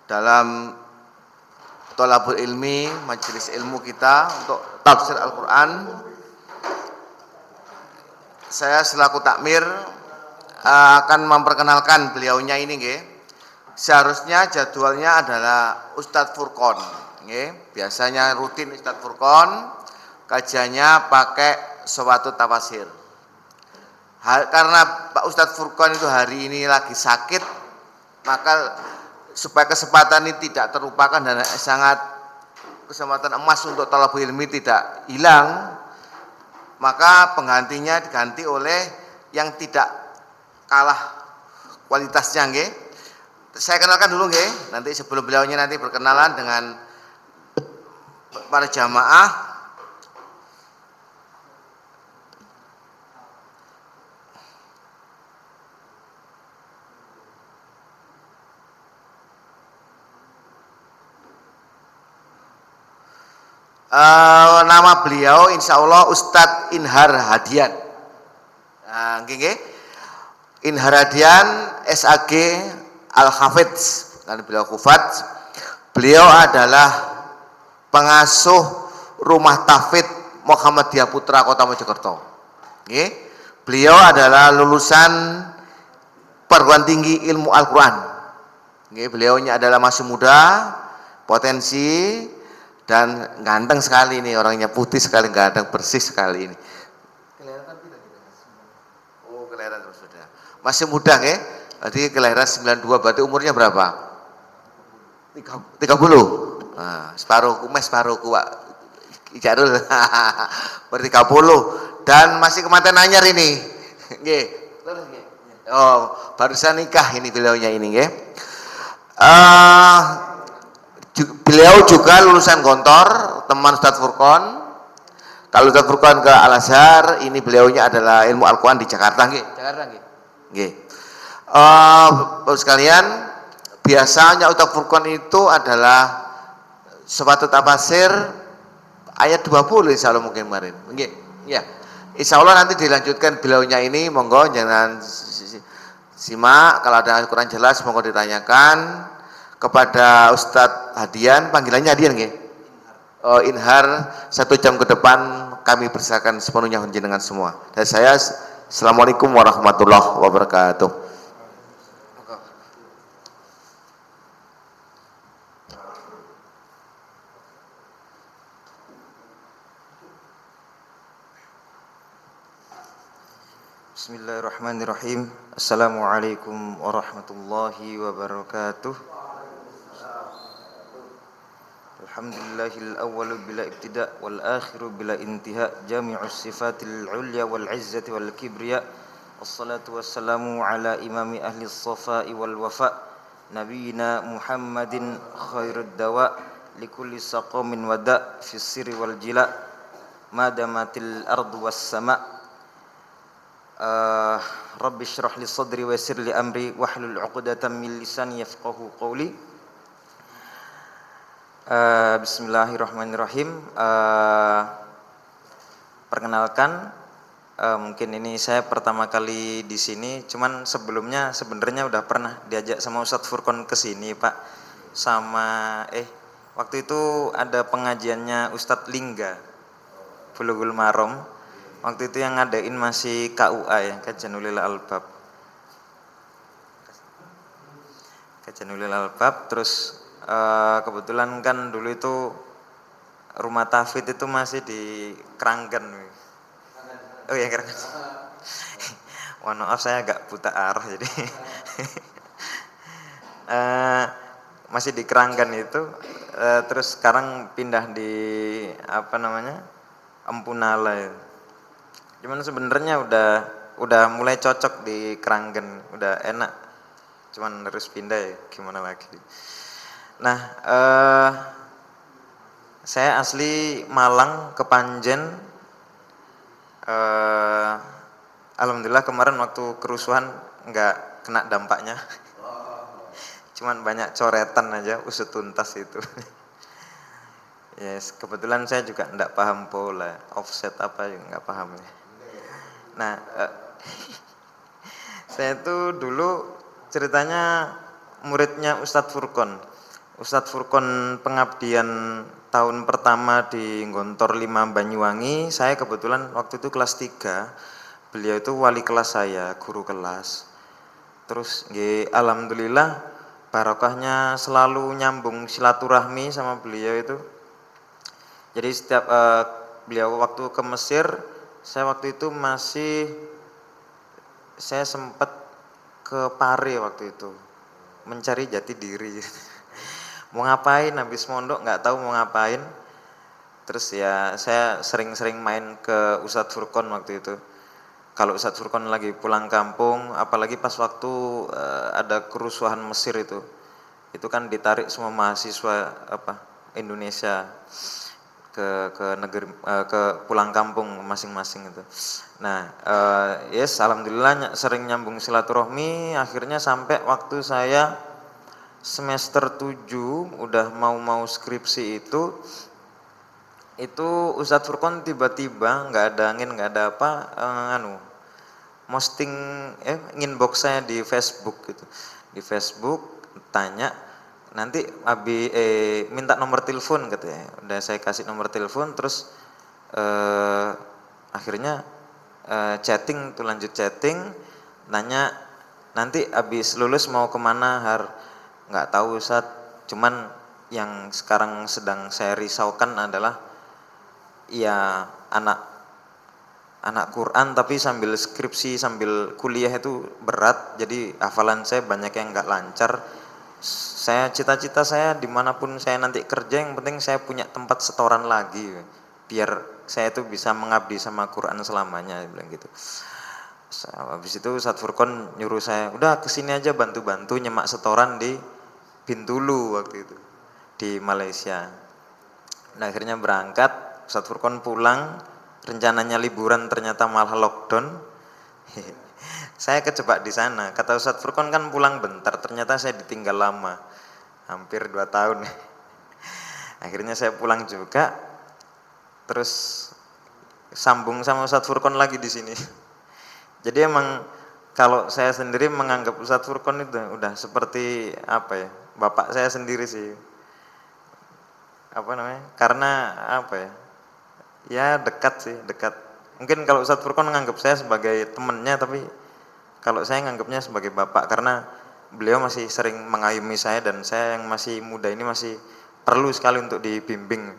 dalam thalabul ilmi, majelis ilmu kita untuk tafsir Al-Quran. Saya selaku takmir akan memperkenalkan beliaunya ini nggih. Seharusnya jadwalnya adalah Ustadz Furqon nggih. Biasanya rutin Ustadz Furqon kajiannya pakai suatu tafsir. Karena Pak Ustadz Furqon itu hari ini lagi sakit, maka supaya kesempatan ini tidak terlupakan dan sangat kesempatan emas untuk thalabul ilmi tidak hilang, maka penggantinya diganti oleh yang tidak kalah kualitasnya nggih. Saya kenalkan dulu nggih, nanti sebelum beliaunya nanti berkenalan dengan para jamaah. Nama beliau insya Allah Ustadz Inhar Hadian. Inhar Hadian SAG Al-Hafidz, dan beliau Kufat. Beliau adalah pengasuh Rumah Tahfidz Muhammadiyah Putra Kota Mojokerto. Beliau adalah lulusan perguruan tinggi ilmu Al-Quran. Beliaunya adalah masih muda, potensi, dan ganteng sekali ini, orangnya putih sekali, ganteng, bersih sekali ini. Kelihatan tidak? Oh, kelihatan sudah. Masih muda ya? Berarti kelahiran 92, berarti umurnya berapa? 30. Nah, separuhku, separuhku Pak Ijarul. Berarti 30 dan masih kemanten anyar ini. Nggih. Oh, barusan nikah ini beliaunya ini nggih. Beliau juga lulusan Gontor, teman Ustadz Furqon. Kalau Ustadz Furqon ke Al-Azhar, ini beliaunya adalah ilmu Al-Quran di Jakarta, nggih. Jakarta, nggih. Nggih. Bapak sekalian, biasanya Ustadz Furqon itu adalah suatu tafsir ayat 20 insya Allah mungkin kemarin. Nggih. Ya. Insya Allah nanti dilanjutkan beliaunya ini, monggo jangan simak, kalau ada kurang jelas monggo ditanyakan kepada Ustadz Hadian, panggilannya Hadian nggih? Oh, Inhar, 1 jam ke depan kami persilakan sepenuhnya jenengan semua. Dan saya, Assalamualaikum warahmatullahi wabarakatuh. Bismillahirrahmanirrahim. Assalamualaikum warahmatullahi wabarakatuh. Alhamdulillahil awwalu bila ibtida' wal akhiru bila intiha' jami'us sifatil ulya wal izzati wal kibriya. Wassalatu wassalamu ala imami ahli safai wal wafa' nabiyina Muhammadin khairud dawa likulli saqamin wada' fis sirri wal jila' madamatil ardu was sama'. Rabbi syrah li sadri wa yassir li amri wahlul 'uqdatam min lisani yafqahu qawli. Bismillahirrahmanirrahim. Perkenalkan, mungkin ini saya pertama kali di sini. Cuman sebelumnya sebenarnya udah pernah diajak sama Ustadz Furqon ke sini, Pak. Sama waktu itu ada pengajiannya Ustadz Lingga, Bulughul Maram. Waktu itu yang ngadain masih KUA ya, Kajian Ulil Albab. Kajian Ulil Albab, terus kebetulan kan dulu itu rumah tahfidz itu masih di Kranggen. Oh ya, Kranggen. Mohon maaf saya agak buta arah jadi. Masih di Kranggen itu, terus sekarang pindah di Empunala. Cuman sebenarnya udah mulai cocok di Kranggen, udah enak. Cuman harus pindah ya, gimana lagi. Nah, saya asli Malang, Kepanjen. Alhamdulillah kemarin waktu kerusuhan nggak kena dampaknya. Cuman banyak coretan aja, usut tuntas itu. Yes, kebetulan saya juga nggak paham pola, offset apa juga nggak paham ya. Nah, saya tuh dulu ceritanya muridnya Ustadz Furqon. Ustadz Furqon pengabdian tahun pertama di Gontor 5 Banyuwangi, saya kebetulan waktu itu kelas 3. Beliau itu wali kelas saya, guru kelas. Terus alhamdulillah barokahnya selalu nyambung silaturahmi sama beliau itu. Jadi setiap beliau waktu ke Mesir, saya waktu itu saya sempat ke Pare waktu itu mencari jati diri. Mau ngapain habis mondok nggak tahu mau ngapain. Terus ya saya sering-sering main ke Ustadz Furqon waktu itu. Kalau Ustadz Furqon lagi pulang kampung, apalagi pas waktu ada kerusuhan Mesir itu kan ditarik semua mahasiswa Indonesia ke negeri ke pulang kampung masing-masing itu. Nah, alhamdulillah sering nyambung silaturahmi. Akhirnya sampai waktu saya semester 7 udah mau skripsi itu Ustadz Furqon tiba-tiba nggak ada angin nggak ada apa posting inbox saya di Facebook gitu. Di Facebook tanya nanti minta nomor telepon katanya. Udah saya kasih nomor telepon terus akhirnya lanjut chatting nanya nanti habis lulus mau kemana nggak tahu Ustadz, cuman yang sekarang sedang saya risaukan adalah ya anak Quran tapi sambil skripsi sambil kuliah itu berat, jadi hafalan saya banyak yang nggak lancar. Cita-cita saya dimanapun saya nanti kerja yang penting saya punya tempat setoran lagi biar saya tuh bisa mengabdi sama Quran selamanya, bilang gitu. Habis itu Ustadz Furqon nyuruh saya udah kesini aja bantu-bantu nyemak setoran di Bintulu waktu itu di Malaysia. Nah akhirnya berangkat, Ustadz Furqon pulang, rencananya liburan ternyata malah lockdown. Saya kejebak di sana. Kata Ustadz Furqon kan pulang bentar, ternyata saya ditinggal lama, hampir 2 tahun. Akhirnya saya pulang juga, terus sambung sama Ustadz Furqon lagi di sini. Jadi emang kalau saya sendiri menganggap Ustadz Furqon itu udah seperti bapak saya sendiri sih. Karena ya dekat sih, dekat. Mungkin kalau Ustadz Furqon menganggap saya sebagai temannya, tapi kalau saya menganggapnya sebagai bapak karena beliau masih sering mengayomi saya dan saya yang masih muda ini masih perlu sekali untuk dibimbing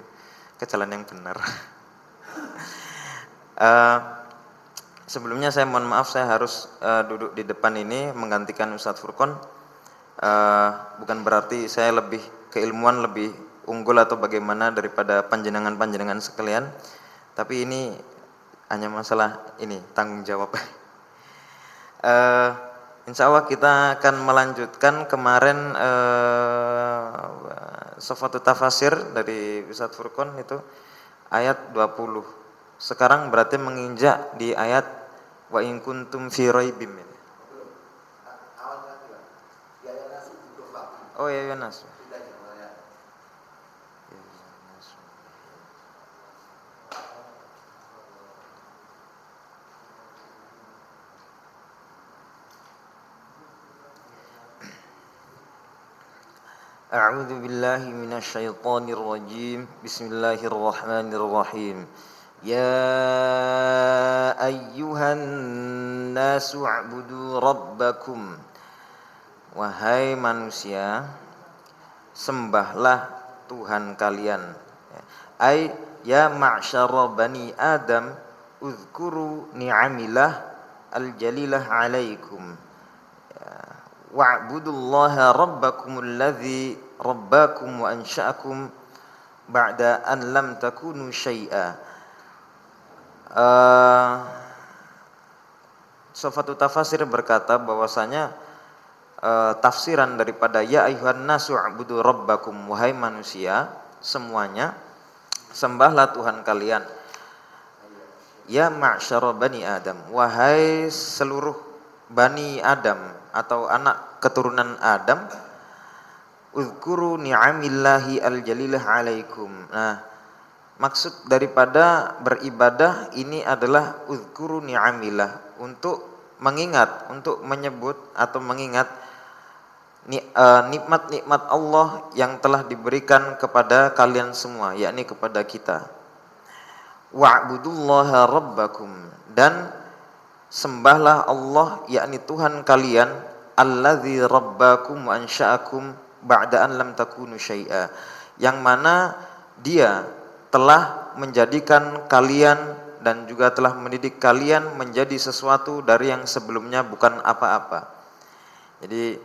ke jalan yang benar. Sebelumnya saya mohon maaf saya harus duduk di depan ini menggantikan Ustadz Furqon. Bukan berarti saya lebih keilmuan lebih unggul atau bagaimana daripada panjenengan sekalian, tapi ini hanya masalah ini tanggung jawab. Insya Allah kita akan melanjutkan kemarin Sofatut Tafasir dari Ustadz Furqon itu ayat 20. Sekarang berarti menginjak di ayat wa in kuntum fi raibim. Oh ya Nas. A'udzu billahi minasy syaithanir rajim. Bismillahirrahmanirrahim. Ya ayyuhan nasu u'budu rabbakum. Wahai manusia, sembahlah Tuhan kalian. Ai ya ma'syara bani Adam, uzkuru ni'amillah al-jalilah alaikum. Wa'budullaha rabbakumul ladzi rabbakum wa ansha'akum ba'da an lam takunu syai'a. Sofatut Tafasir berkata bahwasanya tafsiran daripada ya ayyuhan nasu u'budu rabbakum, wahai manusia semuanya sembahlah Tuhan kalian. Ya ma'syara bani Adam, wahai seluruh bani Adam atau anak keturunan Adam, uzkuru ni'amillahi al-jalilah alaikum. Nah, maksud daripada beribadah ini adalah uzkuru ni'amillah, untuk mengingat, untuk menyebut atau mengingat nikmat-nikmat Allah yang telah diberikan kepada kalian semua, yakni kepada kita. Wa'budullaha rabbakum, dan sembahlah Allah, yakni Tuhan kalian, alladzi rabbakum wa ansha'akum ba'da an lam takunu syai'a, yang mana dia telah menjadikan kalian dan juga telah mendidik kalian menjadi sesuatu dari yang sebelumnya bukan apa-apa. Jadi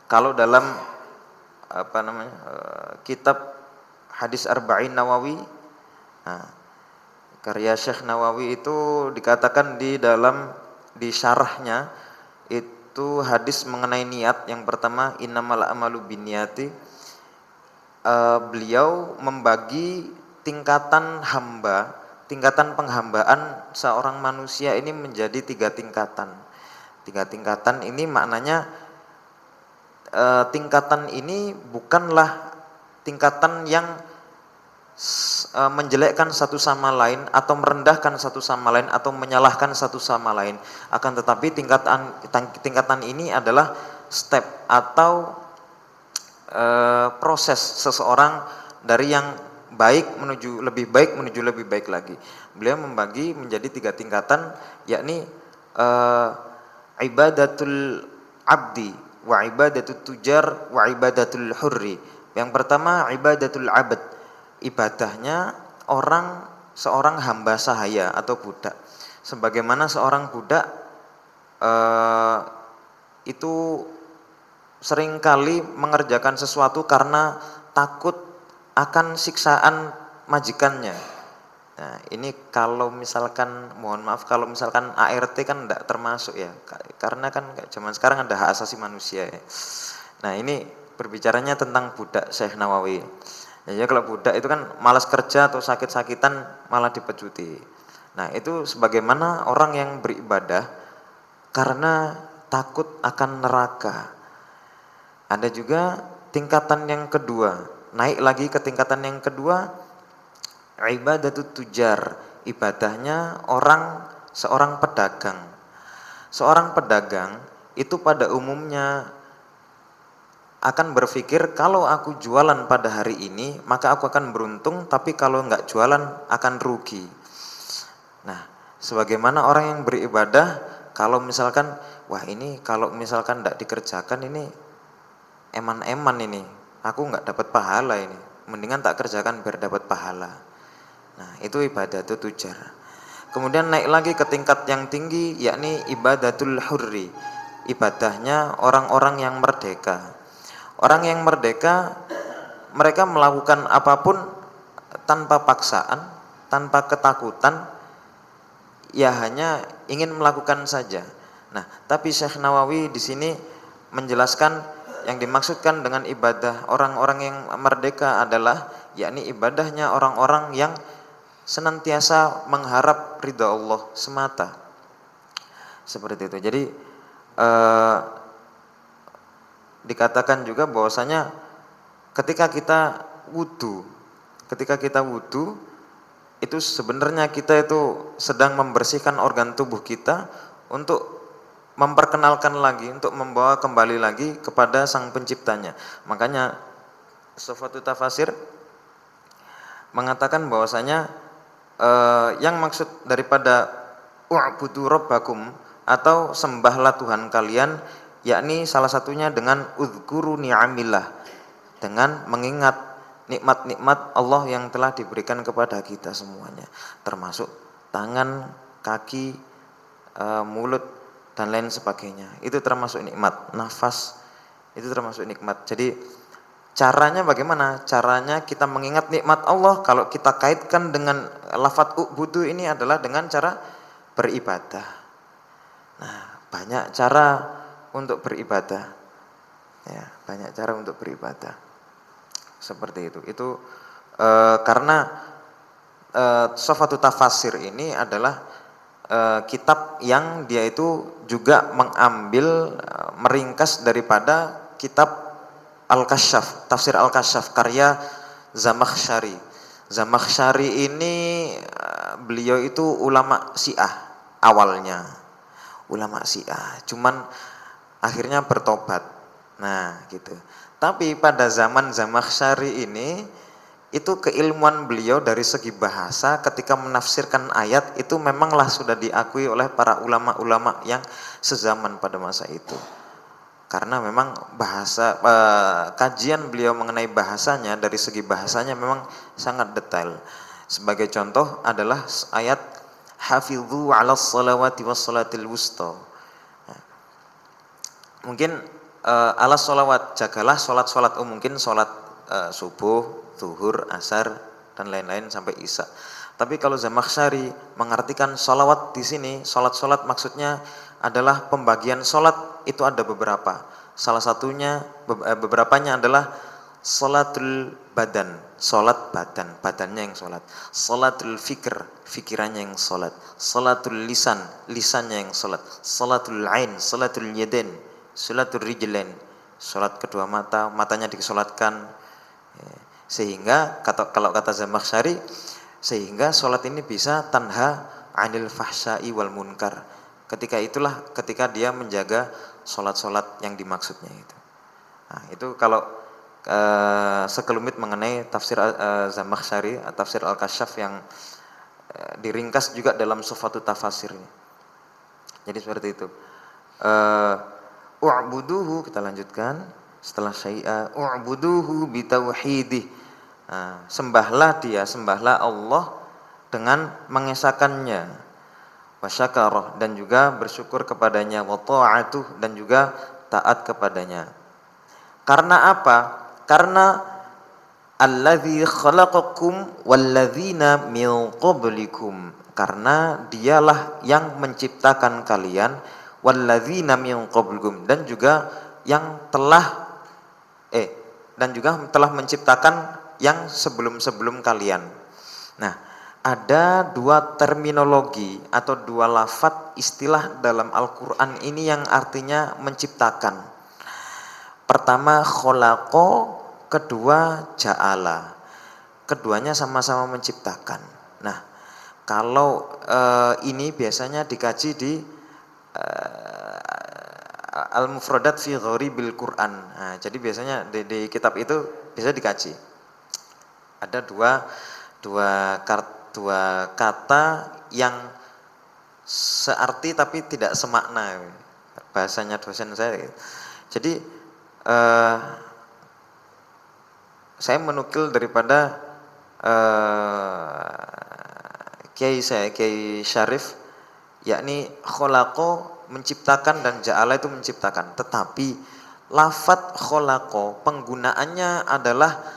kalau dalam kitab hadis Arba'in Nawawi, karya Syekh Nawawi itu dikatakan di syarahnya itu hadis mengenai niat yang pertama, innamal a'malu binniyati. Beliau membagi tingkatan penghambaan seorang manusia ini menjadi 3 tingkatan. 3 tingkatan ini maknanya tingkatan ini bukanlah tingkatan yang menjelekkan satu sama lain atau merendahkan satu sama lain atau menyalahkan satu sama lain, akan tetapi tingkatan ini adalah step atau proses seseorang dari yang baik menuju lebih baik lagi. Beliau membagi menjadi 3 tingkatan, yakni ibadatul abdi wa ibadatul tujar wa ibadatul hurri. Yang pertama ibadatul abd, ibadahnya seorang hamba sahaya atau budak. Sebagaimana seorang budak itu seringkali mengerjakan sesuatu karena takut akan siksaan majikannya. Nah, ini kalau misalkan, mohon maaf, kalau misalkan ART kan tidak termasuk ya, karena kan zaman sekarang ada hak asasi manusia ya. Nah, ini berbicaranya tentang budak Syekh Nawawi. Ya, kalau budak itu kan malas kerja atau sakit-sakitan malah dipecuti. Nah, itu sebagaimana orang yang beribadah karena takut akan neraka. Ada juga tingkatan yang kedua, naik lagi ke tingkatan yang kedua, ibadatut tujar, ibadahnya seorang pedagang. Seorang pedagang itu pada umumnya akan berpikir, kalau aku jualan pada hari ini maka aku akan beruntung, tapi kalau enggak jualan akan rugi. Nah, sebagaimana orang yang beribadah, kalau misalkan wah ini kalau misalkan enggak dikerjakan ini eman-eman ini, aku enggak dapat pahala ini, mendingan tak kerjakan biar dapat pahala. Nah, itu ibadatul tujar. Kemudian naik lagi ke tingkat yang tinggi, yakni ibadatul hurri, ibadahnya orang-orang yang merdeka. Orang yang merdeka, mereka melakukan apapun tanpa paksaan, tanpa ketakutan, ya hanya ingin melakukan saja. Nah, tapi Syekh Nawawi di sini menjelaskan yang dimaksudkan dengan ibadah orang-orang yang merdeka adalah yakni ibadahnya orang-orang yang senantiasa mengharap ridha Allah semata. Seperti itu. Jadi dikatakan juga bahwasanya ketika kita wudu itu sebenarnya kita itu sedang membersihkan organ tubuh kita untuk memperkenalkan lagi, untuk membawa kembali lagi kepada sang penciptanya. Makanya Sofatul Tafasir mengatakan bahwasanya yang maksud daripada u'budu rabbakum atau sembahlah Tuhan kalian, yakni salah satunya dengan udzkuru ni'amillah, dengan mengingat nikmat-nikmat Allah yang telah diberikan kepada kita semuanya, termasuk tangan, kaki, mulut dan lain sebagainya. Itu termasuk nikmat, nafas itu termasuk nikmat. Jadi caranya bagaimana? Caranya kita mengingat nikmat Allah, kalau kita kaitkan dengan lafadz u'budu ini adalah dengan cara beribadah. Nah, banyak cara untuk beribadah. Ya, banyak cara untuk beribadah. Seperti itu. Itu karena Sofatul Tafasir ini adalah kitab yang dia itu juga mengambil meringkas daripada kitab Al-Kasyaf, tafsir Al-Kasyaf karya Zamakhsyari. Zamakhsyari ini beliau itu ulama Syiah awalnya. Ulama Syiah. Cuman akhirnya bertobat. Nah, gitu. Tapi pada zaman Zamakhsyari ini itu keilmuan beliau dari segi bahasa ketika menafsirkan ayat itu memanglah sudah diakui oleh para ulama-ulama yang sezaman pada masa itu. Karena memang bahasa kajian beliau mengenai bahasanya dari segi bahasanya memang sangat detail. Sebagai contoh adalah ayat hafidhu 'alas salawati was salatil wusta. Mungkin alas sholawat, jagalah sholat mungkin sholat subuh, zuhur, asar dan lain-lain sampai isya. Tapi kalau Zamakhsyari mengartikan sholawat di sini, sholat maksudnya adalah pembagian sholat itu ada beberapa. Salah satunya beberapanya adalah sholatul badan, sholat badan, badannya yang sholat. Sholatul fikr, fikirannya yang sholat. Sholatul lisan, lisannya yang sholat. Sholatul ain, sholatul yadain, sholatul rijlain, sholat kedua mata, matanya disolatkan. Sehingga kalau kata Zamakhsyari, sehingga sholat ini bisa tanha anil fahsya'i wal munkar. Ketika dia menjaga sholat yang dimaksudnya itu. Nah, itu kalau sekelumit mengenai tafsir Zamakhsyari, tafsir Al-Kasyaf yang diringkas juga dalam Sufatut Tafasirnya. Jadi seperti itu. U'buduhu, kita lanjutkan setelah syai'a, u'buduhu bitauhidih. Sembahlah Allah dengan mengesahkannya, wasyakarah, dan juga bersyukur kepadanya, wa ta'atuh, dan juga taat kepadanya. Karena apa? Karena alladzi khalaqakum walladzina min qablikum, karena dialah yang menciptakan kalian, walladzina min qablikum, dan juga telah menciptakan yang sebelum-sebelum kalian. Nah, ada dua terminologi atau dua lafadz istilah dalam Al-Quran ini yang artinya menciptakan. Pertama kholaqa, kedua ja'ala. Keduanya sama-sama menciptakan. Nah, kalau ini biasanya dikaji di Al-Mufradat fi Ghoribil Quran. Nah, jadi biasanya di kitab itu bisa dikaji. Ada dua kata yang searti tapi tidak semakna, bahasanya dosen saya. Jadi saya menukil daripada Kiai Syarif, yakni kholaqo menciptakan dan ja'ala itu menciptakan. Tetapi lafadz kholaqo penggunaannya adalah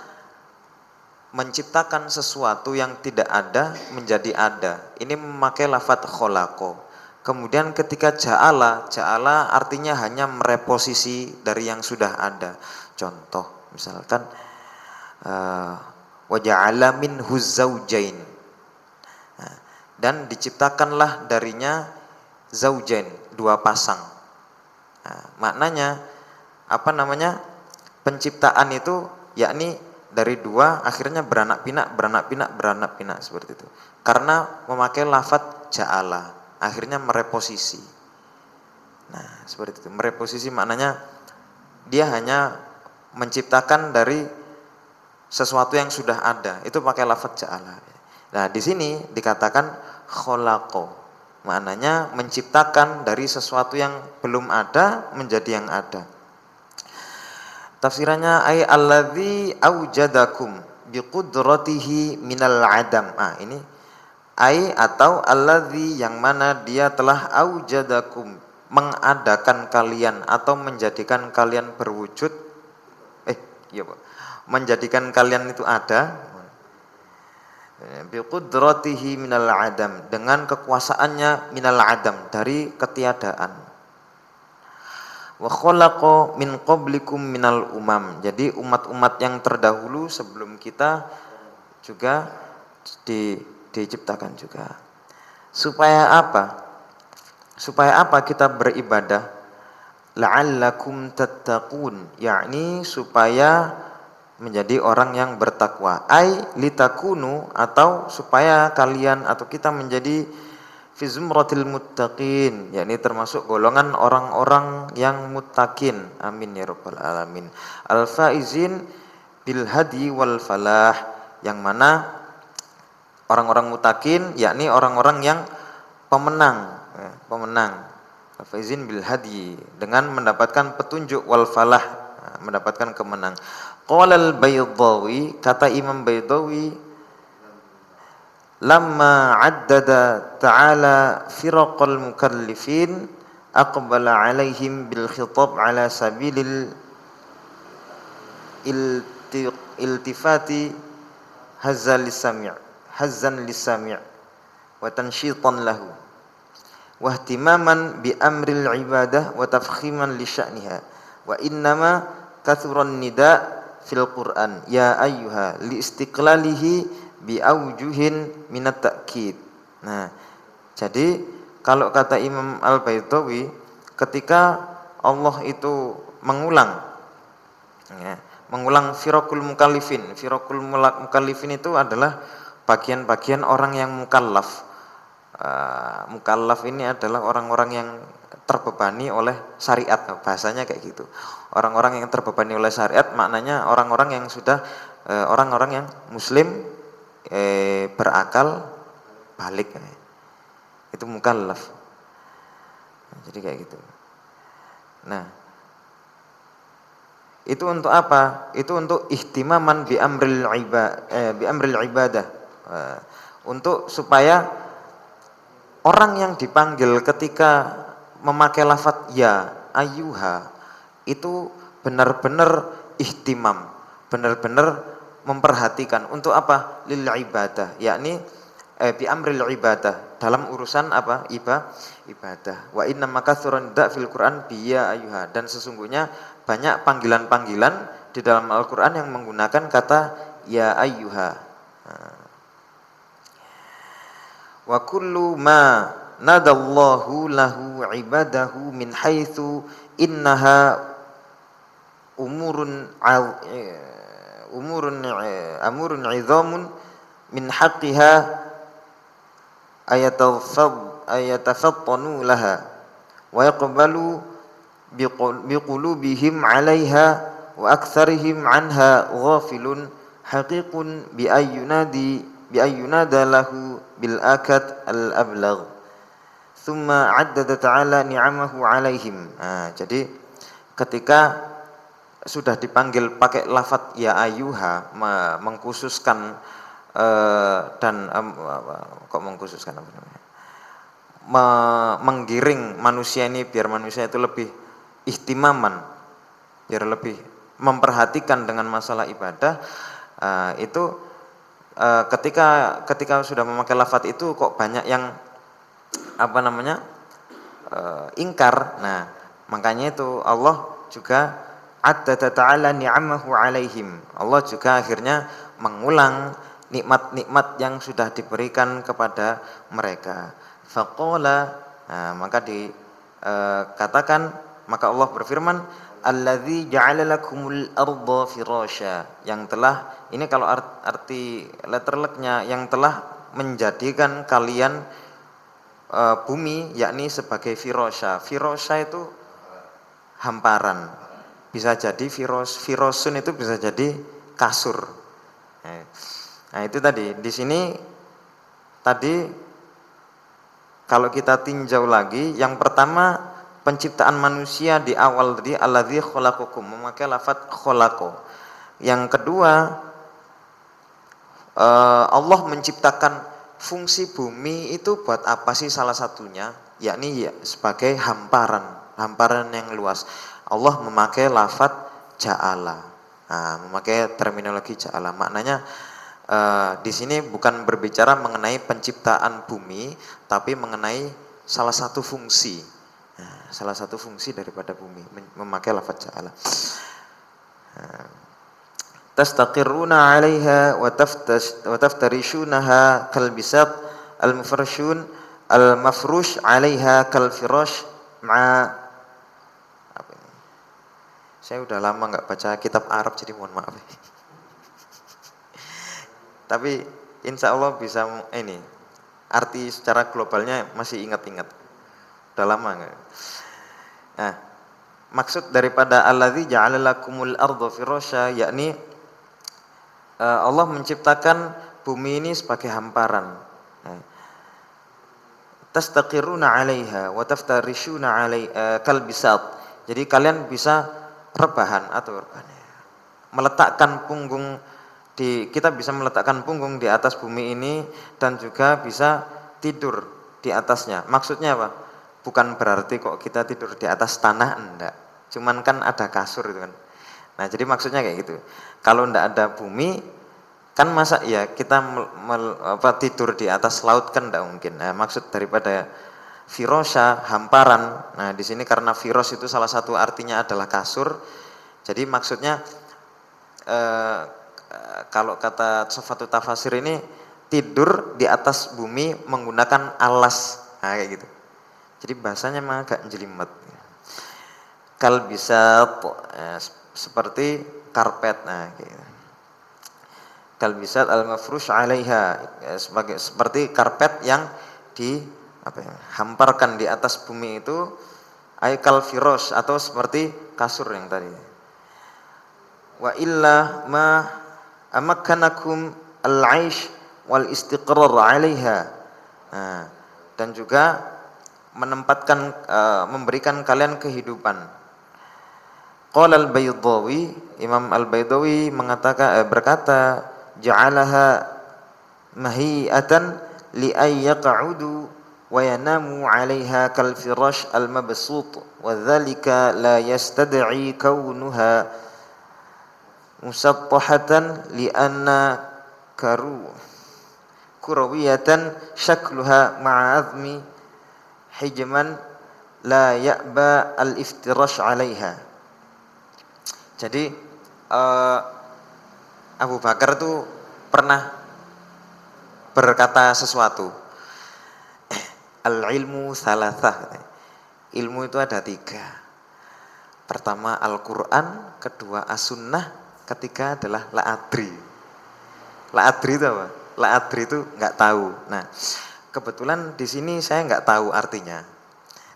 menciptakan sesuatu yang tidak ada menjadi ada. Ini memakai lafadz kholaqo. Kemudian ketika ja'ala artinya hanya mereposisi dari yang sudah ada. Contoh misalkan wa ja'ala minhu zaujain, dan diciptakanlah darinya zaujain, dua pasang. Maknanya apa namanya? Penciptaan itu yakni dari dua akhirnya beranak pinak seperti itu. Karena memakai lafadz ja'ala, akhirnya mereposisi. Nah, seperti itu. Mereposisi maknanya dia hanya menciptakan dari sesuatu yang sudah ada. Itu pakai lafadz ja'ala. Nah, di sini dikatakan kholaqo. Maknanya menciptakan dari sesuatu yang belum ada menjadi yang ada. Tafsirannya ay alladzi aujadakum biqudratihi minal adam. Ini ay atau alladzi yang mana dia telah aujadakum, mengadakan kalian atau menjadikan kalian berwujud. Menjadikan kalian itu ada. Biqudratihi minal adam, dengan kekuasaannya minal adam, dari ketiadaan. Wa khalaqa min qablikum minal umam, jadi umat-umat yang terdahulu sebelum kita juga diciptakan juga. Supaya apa? Supaya apa kita beribadah? La'allakum tattaqun, yakni supaya menjadi orang yang bertakwa. Ai litakunu, atau supaya kalian atau kita menjadi fi zumratil muttaqin, yakni termasuk golongan orang-orang yang muttaqin. Amin ya rabbal alamin. Al faizin bil hadi wal falah, yang mana orang-orang muttaqin yakni orang-orang yang pemenang, pemenang. Al faizin bil hadi, dengan mendapatkan petunjuk, wal falah, mendapatkan kemenang. Qala al Baydawi, kata Imam Baydawi, lamma addada ta'ala firaqal mukallifin aqbala alaihim bil khitab ala sabilil iltifati hazzan lisami' wa tanshitan lahu wa ihtimaman bi amril ibadah wa tafkhiman li sya'niha wa innama kathuran nida' fil Qur'an ya ayyuha li istiqlalihi bi aujuhin minat ta'kid. Nah, jadi kalau kata Imam Al-Baydawi, ketika Allah itu mengulang, ya, mengulang firaqul mukallifin. Firaqul mukallifin itu adalah bagian-bagian orang yang mukallaf. Mukallaf ini adalah orang-orang yang terbebani oleh syariat, bahasanya kayak gitu. Orang-orang yang terbebani oleh syariat, maknanya orang-orang yang sudah orang-orang yang muslim, berakal balik, itu mukallaf. Jadi kayak gitu. Nah, itu untuk apa? Itu untuk ihtimaman bi amril ibadah, untuk supaya orang yang dipanggil ketika memakai lafadz ya ayyuha itu benar-benar ihtimam, benar-benar memperhatikan untuk apa? Lil ibadah, yakni bi amril ibadah, dalam urusan apa? Ibadah. Wa inna makathuran da fil Quran bi ya ayyuha, dan sesungguhnya banyak panggilan-panggilan di dalam Al-Qur'an yang menggunakan kata ya ayyuha. Wa kullu ma nadallahu lahu ibadahu min haitsu innaha umurun idhamun min haqqiha ayatafattanu laha wa yaqbalu biqulubihim 'alaiha wa aktsarihim 'anha ghafilun haqiqun bi ayyunada lahu bil akad al ablagh thumma 'addada ta'ala ni'amahu 'alaihim. Jadi ketika sudah dipanggil pakai lafadz ya ayyuha, mengkhususkan kok mengkhususkan apa namanya? Menggiring manusia ini biar manusia itu lebih ihtimaman, biar lebih memperhatikan dengan masalah ibadah. Itu ketika sudah memakai lafadz itu kok banyak yang apa namanya? Ingkar. Nah, makanya itu Allah juga addada ta'ala ni'amahu 'alaihim. Allah juga akhirnya mengulang nikmat-nikmat yang sudah diberikan kepada mereka. Faqala, maka dikatakan, maka Allah berfirman, alladzi ja'ala lakumul arda firasya, yang telah, ini kalau arti letterleknya, yang telah menjadikan kalian bumi yakni sebagai firasya. Firasya itu hamparan. Bisa jadi firosun itu bisa jadi kasur. Nah, itu tadi. Di sini tadi kalau kita tinjau lagi, yang pertama penciptaan manusia di awal tadi alladzi khalaqakum, memakai lafadz khalaqa. Yang kedua Allah menciptakan fungsi bumi itu buat apa sih, salah satunya yakni sebagai hamparan yang luas. Allah memakai lafadz ja'ala. Memakai terminologi ja'ala. Maknanya di sini bukan berbicara mengenai penciptaan bumi, tapi mengenai salah satu fungsi. Salah satu fungsi daripada bumi, memakai lafadz ja'ala. Tastaqirruna 'alaiha wa taftarishunaha kal bisat al-mufrashun al-mafrush 'alaiha kal firash ma'a. Saya udah lama nggak baca kitab Arab, jadi mohon maaf. Tapi insya Allah bisa ini arti secara globalnya masih ingat-ingat. Udah lama enggak? Nah, maksud daripada alladzi ja'ala lakumul arda firasya, yakni Allah menciptakan bumi ini sebagai hamparan. Tastaqiruna 'alaiha wa taftarishuna 'alaiha kalbisat. Jadi kalian bisa rebahan atau meletakkan punggung kita bisa meletakkan punggung di atas bumi ini dan juga bisa tidur di atasnya. Maksudnya apa? Bukan berarti kok kita tidur di atas tanah, enggak. Cuman kan ada kasur itu kan. Nah, jadi maksudnya kayak gitu. Kalau enggak ada bumi, kan masa ya kita tidur di atas laut kan enggak mungkin. Nah, maksud daripada firasya, hamparan. Nah, di sini karena firos itu salah satu artinya adalah kasur. Jadi maksudnya kalau kata Tsofatul Tafasir ini tidur di atas bumi menggunakan alas. Nah, kayak gitu. Jadi bahasanya memang agak jelimet. Kalbisat seperti karpet. Nah, gitu. Kalbisat al-mafrush 'alaiha seperti karpet yang hamparkan di atas bumi itu, aikal firosh atau seperti kasur yang tadi. Wa illa ma amakkanakum al-'aish wal istiqrar 'alaiha. Nah, dan juga menempatkan memberikan kalian kehidupan. Qala al-Baydawi, Imam al-Baydawi berkata, ja'alaha mahi'atan li ay yaq'udu wa yanamu 'alayha kal firash al-mabsut wa dzalika la yastad'i kaunuha musattahatan li anna kurawiyatan shakluha ma'a 'azmi hijman la ya'ba al-iftirash 'alayha. Jadi Abu Bakar itu pernah berkata sesuatu. Al-ilmu thalathah. Ilmu itu ada 3. Pertama Al-Quran, kedua As-Sunnah, ketiga adalah La-Adri. La-Adri itu apa? La-Adri itu nggak tahu. Nah, kebetulan di sini saya nggak tahu artinya.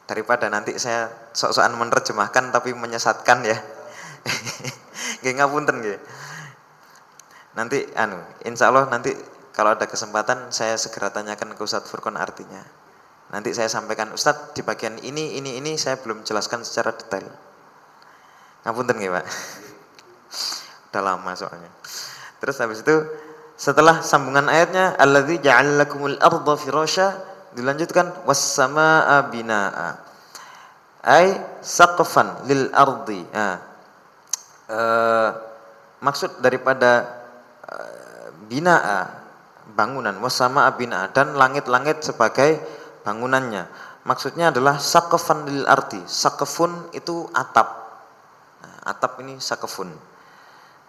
Daripada nanti saya sok-sokan menerjemahkan tapi menyesatkan ya. Nggih ngapunten nggih. Nanti insya Allah nanti kalau ada kesempatan saya segera tanyakan ke Ustadz Furqon artinya. Nanti saya sampaikan, Ustadz di bagian ini saya belum jelaskan secara detail. Ngapunten nggih, Pak. Udah lama soalnya. Terus habis itu setelah sambungan ayatnya alladzi ja'ala lakumul arda firasya, dilanjutkan was-samaa'a binaa'a. Ai saqfan lil ardi. Maksud daripada binaa bangunan, was-samaa'a binaa'a, dan langit-langit sebagai bangunannya. Maksudnya adalah saqfan lil ardi. Saqfun itu atap. Atap ini saqfun.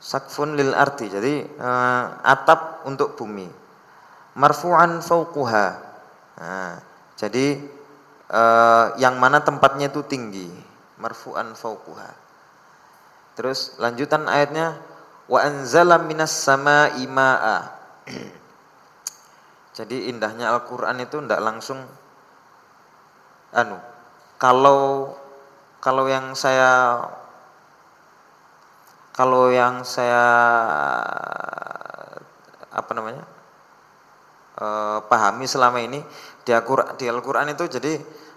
Saqfun lil ardi. Jadi atap untuk bumi. Marfu'an fauquha. Jadi yang mana tempatnya itu tinggi. Marfu'an fauquha. Terus lanjutan ayatnya wa anzala minas samaa'i maa'a. Jadi indahnya Al-Qur'an itu ndak langsung kalau yang saya pahami selama ini di Al-Qur'an itu, jadi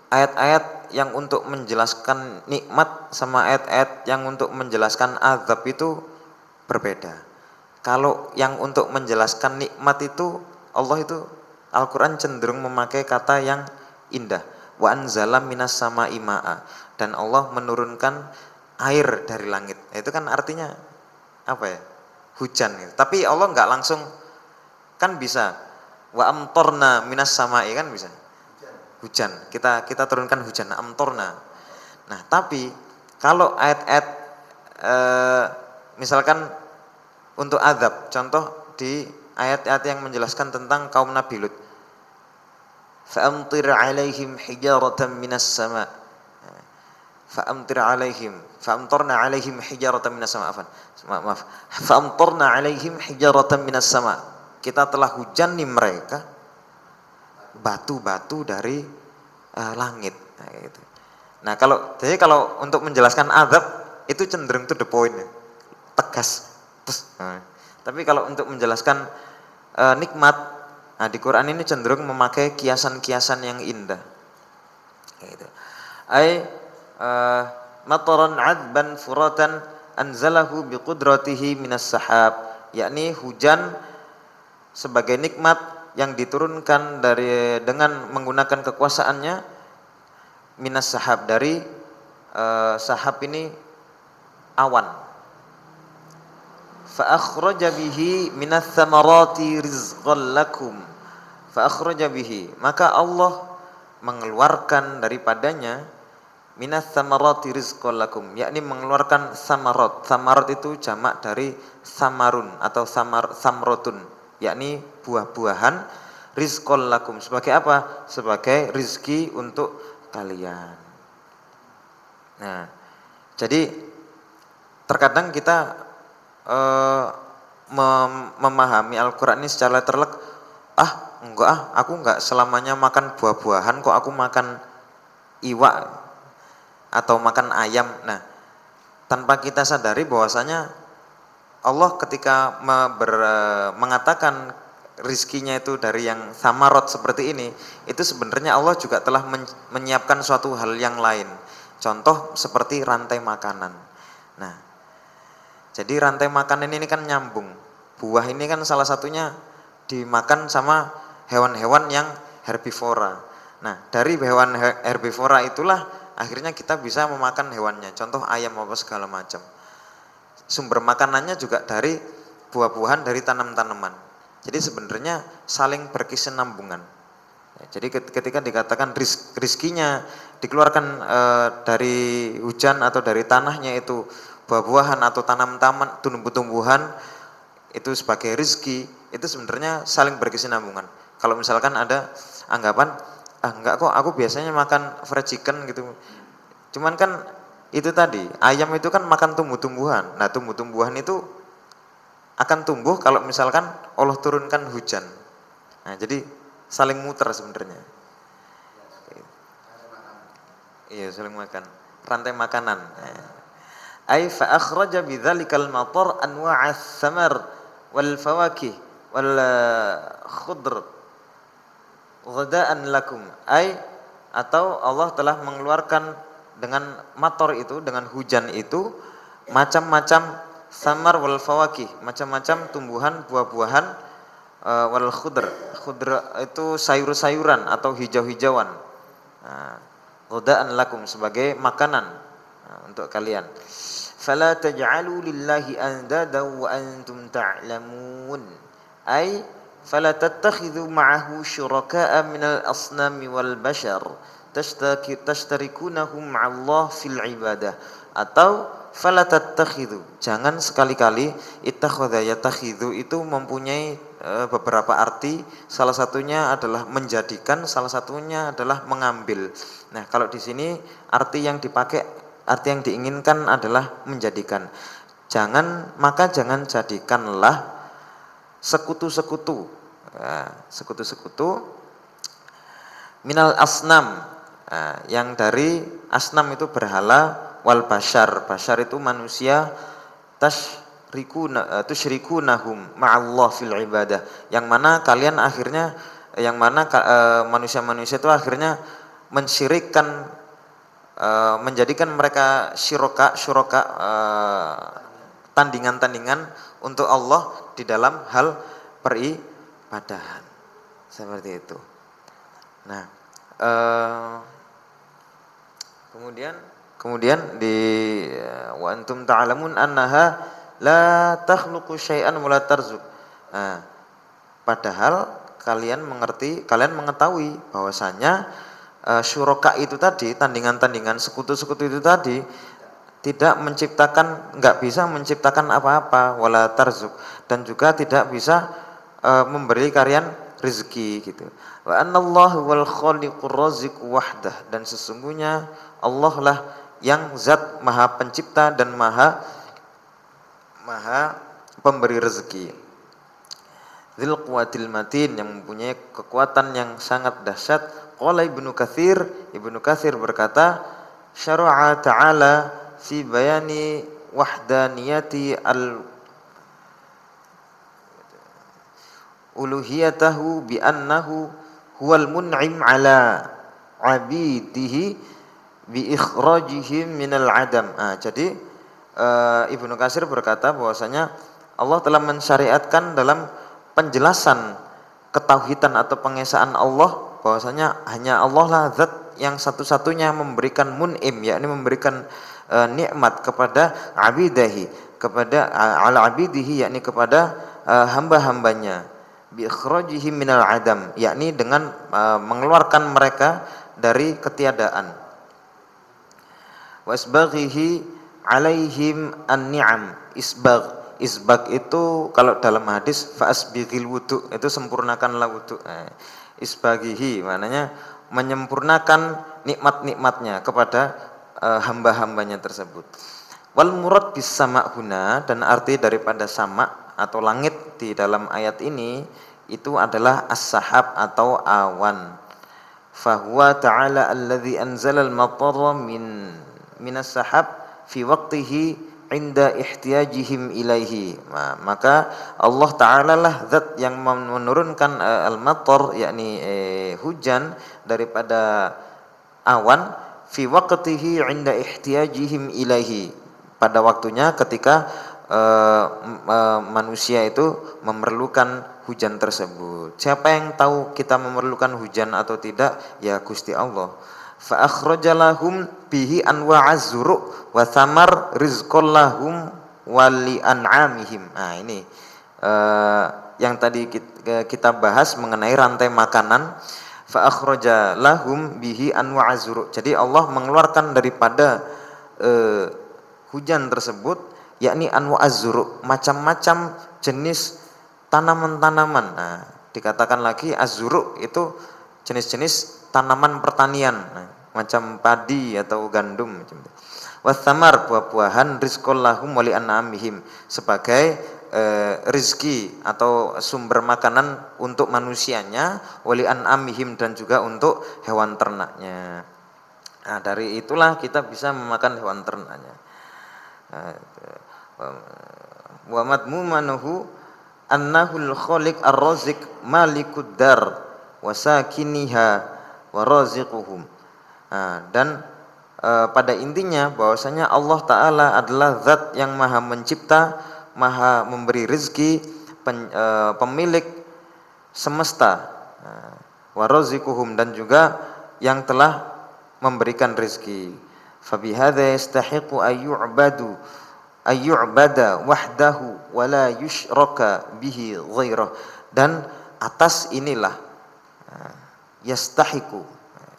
ayat-ayat yang untuk menjelaskan nikmat sama ayat-ayat yang untuk menjelaskan azab itu berbeda. Kalau yang untuk menjelaskan nikmat itu Al-Qur'an cenderung memakai kata yang indah. Wa anzala minas samaa'i maa'a, dan Allah menurunkan air dari langit. Itu kan artinya apa ya? Hujan gitu. Tapi Allah enggak langsung, kan bisa wa amtorna minas samaa'i, kan bisa. Hujan, kita turunkan hujan, amtorna. Nah, tapi kalau ayat-ayat misalkan untuk azab, contoh di ayat-ayat yang menjelaskan tentang kaum Nabi Lut. Fa'amtir 'alaihim hijaratan minas sama'. Fa'amtarna 'alaihim hijaratan minas sama'. Maaf. Fa'amtarna 'alaihim hijaratan minas sama'. Kita telah hujani mereka batu-batu dari langit. Nah, gitu. Nah, kalau untuk menjelaskan azab itu cenderung to the point, tegas. Nah, tapi kalau untuk menjelaskan nikmat, nah di Quran ini cenderung memakai kiasan-kiasan yang indah. Gitu. Mataran 'adban furatan anzalahu biqudratihi minas sahab, yakni hujan sebagai nikmat yang diturunkan dengan menggunakan kekuasaannya minas sahab, dari sahab ini awan. Fa akhraja bihi minas thamarati rizqan lakum. Fa akhraja bihi, maka Allah mengeluarkan daripadanya minas thamarati rizqan lakum, yakni mengeluarkan samarat. Samarat itu jamak dari samarun atau samrotun, yakni buah-buahan, rizqan lakum, sebagai apa? Sebagai rizki untuk kalian. Nah, jadi terkadang kita memahami Al-Quran ini secara terlek, aku enggak selamanya makan buah-buahan kok, aku makan iwak atau makan ayam. Nah, tanpa kita sadari bahwasanya Allah ketika mengatakan rizkinya itu dari yang samarot seperti ini, itu sebenarnya Allah juga telah menyiapkan suatu hal yang lain. Contoh seperti rantai makanan. Nah, jadi rantai makanan ini kan nyambung. Buah ini kan salah satunya dimakan sama hewan-hewan yang herbivora. Nah, dari hewan herbivora itulah akhirnya kita bisa memakan hewannya. Contoh ayam apa segala macam. Sumber makanannya juga dari buah-buahan, dari tanam-tanaman. Jadi sebenarnya saling berkesinambungan. Jadi ketika dikatakan rizkinya dikeluarkan dari hujan atau dari tanahnya itu buah-buahan atau tanam-tanaman, tumbuh-tumbuhan itu sebagai rizki, itu sebenarnya saling berkesinambungan. Kalau misalkan ada anggapan, enggak kok, aku biasanya makan fried chicken gitu. Cuman kan itu tadi, ayam itu kan makan tumbuh-tumbuhan. Nah, tumbuh-tumbuhan itu akan tumbuh kalau misalkan Allah turunkan hujan. Nah, jadi saling muter sebenarnya. Iya, saling makan. Rantai makanan. Ai fa akhraja bidzalikal matar anwa'as samar wal fawakih wal khudr ghadaan lakum. Atau Allah telah mengeluarkan dengan mator itu, dengan hujan itu, macam-macam samar wal fawakih, macam-macam tumbuhan, buah-buahan, wal khudr. Khudr itu sayur-sayuran atau hijau-hijauan. Ghadaan lakum, sebagai makanan untuk kalian. Fala taj'alu lillahi andada wa antum ta'lamun. Fala tattakhidhu ma'ahu syuraka'a minal asnami wal bashar tashtarikunahum ma'allah fil ibadah. Atau fala tattakhidhu, jangan sekali-kali, ittakhadha yattakhidhu itu mempunyai beberapa arti. Salah satunya adalah menjadikan, salah satunya adalah mengambil. Nah, kalau di sini arti yang dipakai, arti yang diinginkan adalah menjadikan. Maka jangan jadikanlah sekutu-sekutu, sekutu-sekutu minal asnam, yang dari asnam itu berhala, wal bashar, bashar itu manusia, tusyrikunahum ma'allah fil ibadah, yang mana manusia-manusia itu akhirnya mensyirikkan, menjadikan mereka syuraka, tandingan-tandingan untuk Allah di dalam hal peribadahan, seperti itu. Nah, kemudian di wa antum ta'lamun annaha la takhluqu syai'an wa la tarzuq. Nah, padahal kalian mengetahui bahwasanya syuraka itu tadi, tandingan-tandingan, sekutu-sekutu itu tadi nggak bisa menciptakan apa-apa, wala tarzuk, dan juga tidak bisa memberi kalian rezeki gitu. Wa anallahu wal khaliqur raziq wahdah, dan sesungguhnya Allah lah yang zat maha pencipta dan maha pemberi rezeki. dzil quwatil matin, yang mempunyai kekuatan yang sangat dahsyat. Qala Ibnu Katsir berkata, syara'a ta'ala fi bayani wahdaniyati al uluhiyatahu bi annahu huwal mun'im ala abidihi bi ikhrajihim minal adam. Jadi Ibnu Katsir berkata bahwasanya Allah telah mensyariatkan dalam penjelasan ketauhidan atau pengesaan Allah, bahwasanya hanya Allah lah zat yang satu-satunya memberikan mun'im, yakni memberikan nikmat kepada abidahi, kepada ala abidihi, yakni kepada hamba-hambanya, bi ikhrajihim minal adam, yakni dengan mengeluarkan mereka dari ketiadaan. Wa isbaghihi alaihim an-ni'am. Isbag itu kalau dalam hadis fa'asbighil wudu, itu sempurnakanlah wudu. Isbaghihi maknanya menyempurnakan nikmat-nikmatnya kepada hamba-hambanya tersebut. Wal murad bis sama' huna, dan arti daripada sama' atau langit di dalam ayat ini itu adalah as-sahab atau awan. Fahuwa ta'ala alladhi anzalal matara minas sahab fi waqtihi inda ihtiyajihim ilaihi. Maka Allah Ta'ala lah zat yang menurunkan al-matar, yakni hujan daripada awan, fi waqtihi inda ihtiyajihim ilaihi, pada waktunya ketika manusia itu memerlukan hujan tersebut. Siapa yang tahu kita memerlukan hujan atau tidak? Ya Gusti Allah. Fa akhrajalahum bihi anwa'az zuru' wa thamar rizqan lahum wa li an'amihim. Ini yang tadi kita bahas mengenai rantai makanan. Fa akhrajalahum bihi anwa'az zuru'. Jadi Allah mengeluarkan daripada hujan tersebut, yakni anwa'az zuru', macam-macam jenis tanaman-tanaman. Dikatakan lagi az-zuru' itu jenis-jenis tanaman pertanian, macam padi atau gandum macam itu. Wathamar, buah-buahan, rizqan lahum wa li an'amihim, sebagai rizki atau sumber makanan untuk manusianya, wa li an'amihim, dan juga untuk hewan ternaknya. Dari itulah kita bisa memakan hewan ternaknya. Wa madmumanuhu annahul khaliq ar-raziq malikud dar wa sakiniha wa raziquhum. Dan pada intinya bahwasanya Allah Ta'ala adalah zat yang maha mencipta, maha memberi rezeki, pemilik semesta, wa raziquhum, dan juga yang telah memberikan rezeki. Fabihadza yastahiqu ayyu'bada wahdahu wa la yushraka bihi ghairah. Dan atas inilah yastahiqu,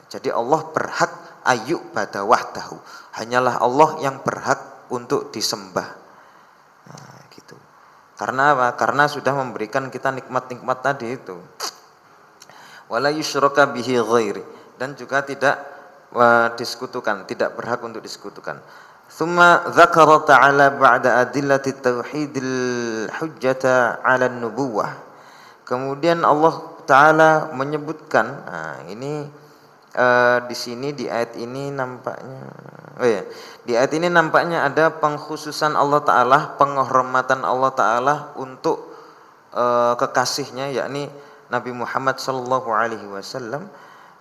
jadi Allah berhak ayyu'bada wahdahu, hanyalah Allah yang berhak untuk disembah. Gitu. Karena apa? Karena sudah memberikan kita nikmat-nikmat tadi itu. Wala yusyraka bihi ghairi, dan juga tidak disekutukan, tidak berhak untuk disekutukan. Tsumma dzakara ta'ala ba'da adillati tauhidil hujjata 'ala an-nubuwah. Kemudian Allah Ta'ala menyebutkan, ini di sini di ayat ini nampaknya, di ayat ini nampaknya ada pengkhususan Allah Ta'ala, penghormatan Allah Ta'ala untuk kekasihnya, yakni Nabi Muhammad sallallahu alaihi wasallam,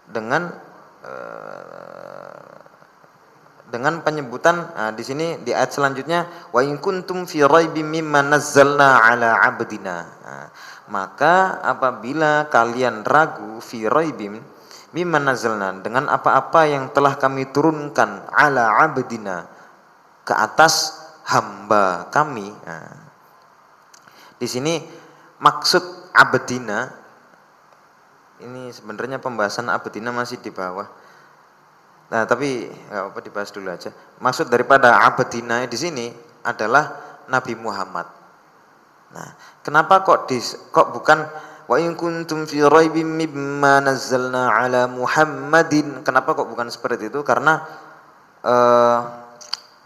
dengan penyebutan di sini di ayat selanjutnya, wa in kuntum fi raibim mimma nazzalna ala abdina. Maka apabila kalian ragu, fi raibim mimma nazzalna, dengan apa-apa yang telah kami turunkan, ala abdina, ke atas hamba kami. Di sini maksud abdina ini sebenarnya pembahasan abdina masih di bawah. Tapi nggak apa, dibahas dulu aja. Maksud daripada abdina di sini adalah Nabi Muhammad. Kenapa kok bukan wa in kuntum fi raibim mimma nazzalna ala Muhammadin? Kenapa kok bukan seperti itu? Karena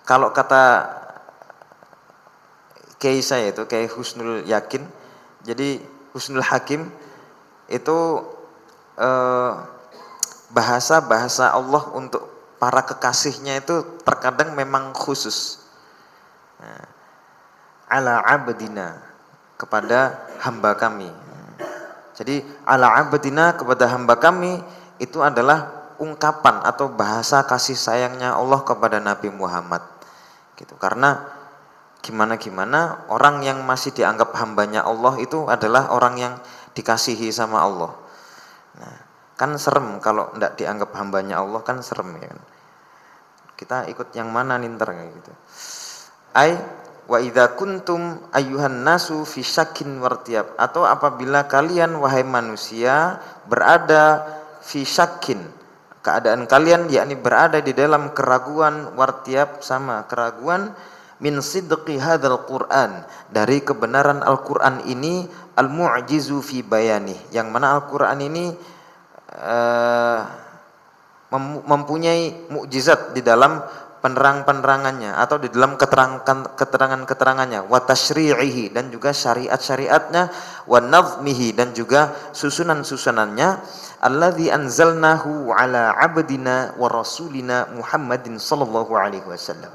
kalau kata kiai saya itu Kiai Husnul Yakin, jadi husnul hakim itu bahasa-bahasa Allah untuk para kekasihnya itu terkadang memang khusus. Nah, ala abdina, kepada hamba kami. Jadi ala abdina, kepada hamba kami, itu adalah ungkapan atau bahasa kasih sayangnya Allah kepada Nabi Muhammad gitu. Karena gimana orang yang masih dianggap hambanya Allah itu adalah orang yang dikasihi sama Allah. Nah, kan serem kalau tidak dianggap hambanya Allah, kan serem ya kan. Kita ikut yang mana ninter kayak gitu. Ai wa idza kuntum ayyuhan nasu fi syakkin wartiyab, atau apabila kalian wahai manusia berada fi syakkin, keadaan kalian yakni berada di dalam keraguan, wartiyab sama keraguan, min sidqi hadzal Qur'an, dari kebenaran Al-Qur'an ini, al-mu'jizu fi bayani, yang mana Al-Qur'an ini mempunyai mukjizat di dalam penerangannya atau di dalam keterangan-keterangannya, wa tasyri'ihi, dan juga syariat-syariatnya, wa nazmihi, dan juga susunan-susunannya, alladzi anzalnahu ala abdina wa rasulina Muhammadin sallallahu alaihi wasallam,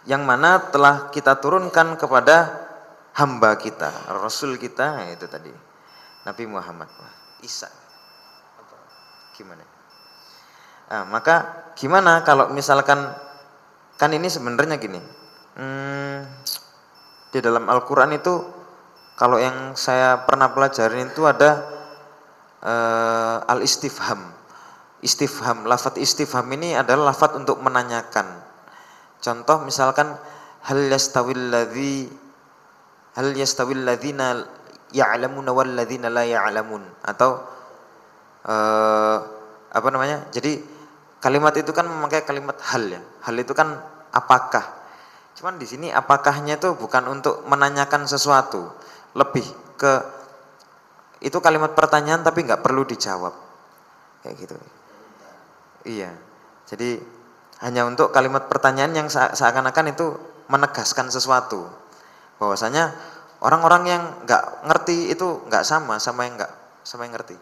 yang mana telah kita turunkan kepada hamba kita, rasul kita, itu tadi Nabi Muhammad. Isa gimana? Nah, maka gimana kalau misalkan, kan ini sebenarnya gini, di dalam Al-Quran itu kalau yang saya pernah pelajarin itu ada al-istifham. Lafaz istifham ini adalah lafaz untuk menanyakan. Contoh misalkan hal yastawil ladzina ya'lamuna wal ladzina la ya'lamun, atau apa namanya? Jadi kalimat itu kan memakai kalimat hal ya. Hal itu kan apakah. Cuman di sini apakahnya itu bukan untuk menanyakan sesuatu, lebih ke itu kalimat pertanyaan tapi nggak perlu dijawab. Kayak gitu. Iya. Jadi hanya untuk kalimat pertanyaan yang seakan-akan itu menegaskan sesuatu. Bahwasanya orang-orang yang nggak ngerti itu nggak sama yang ngerti.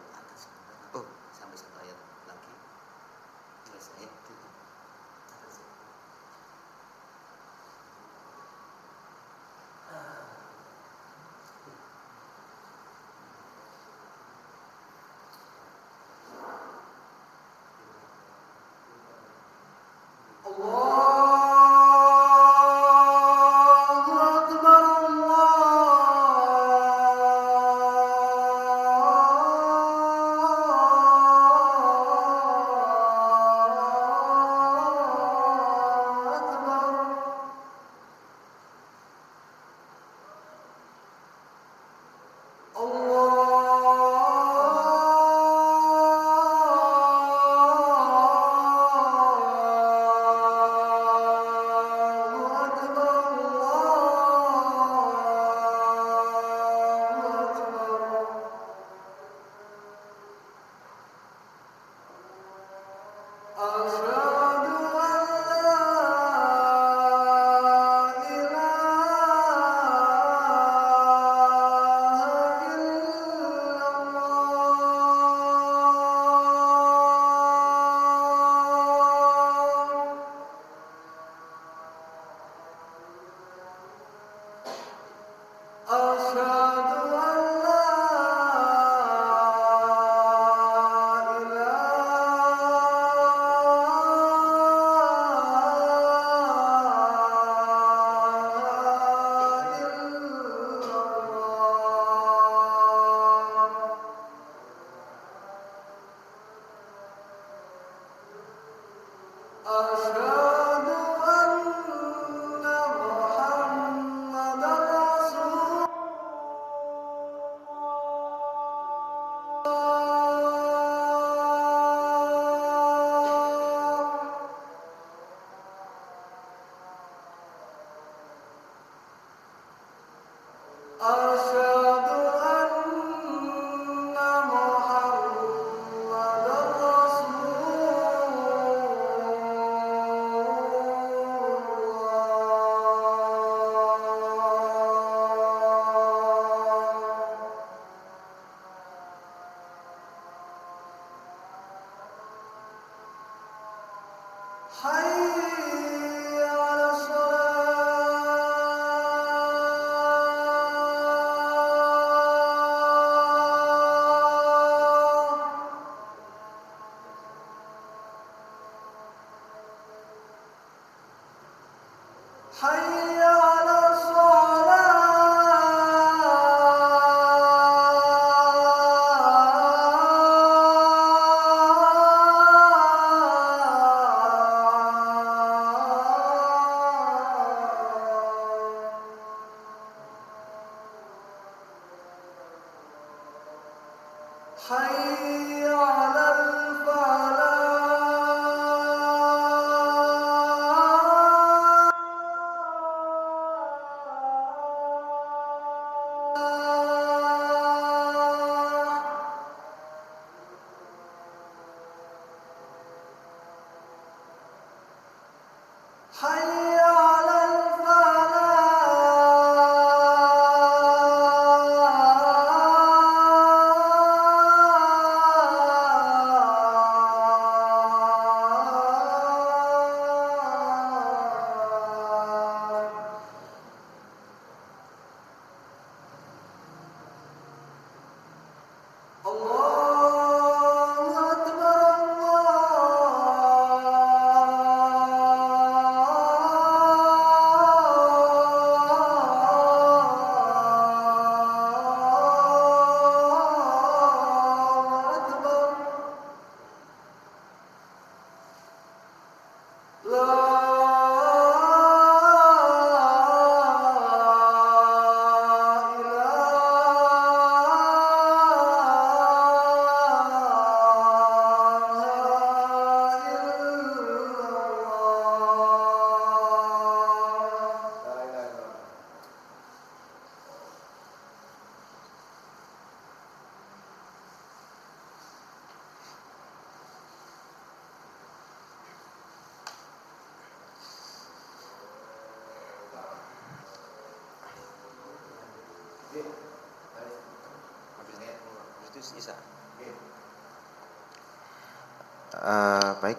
Baik,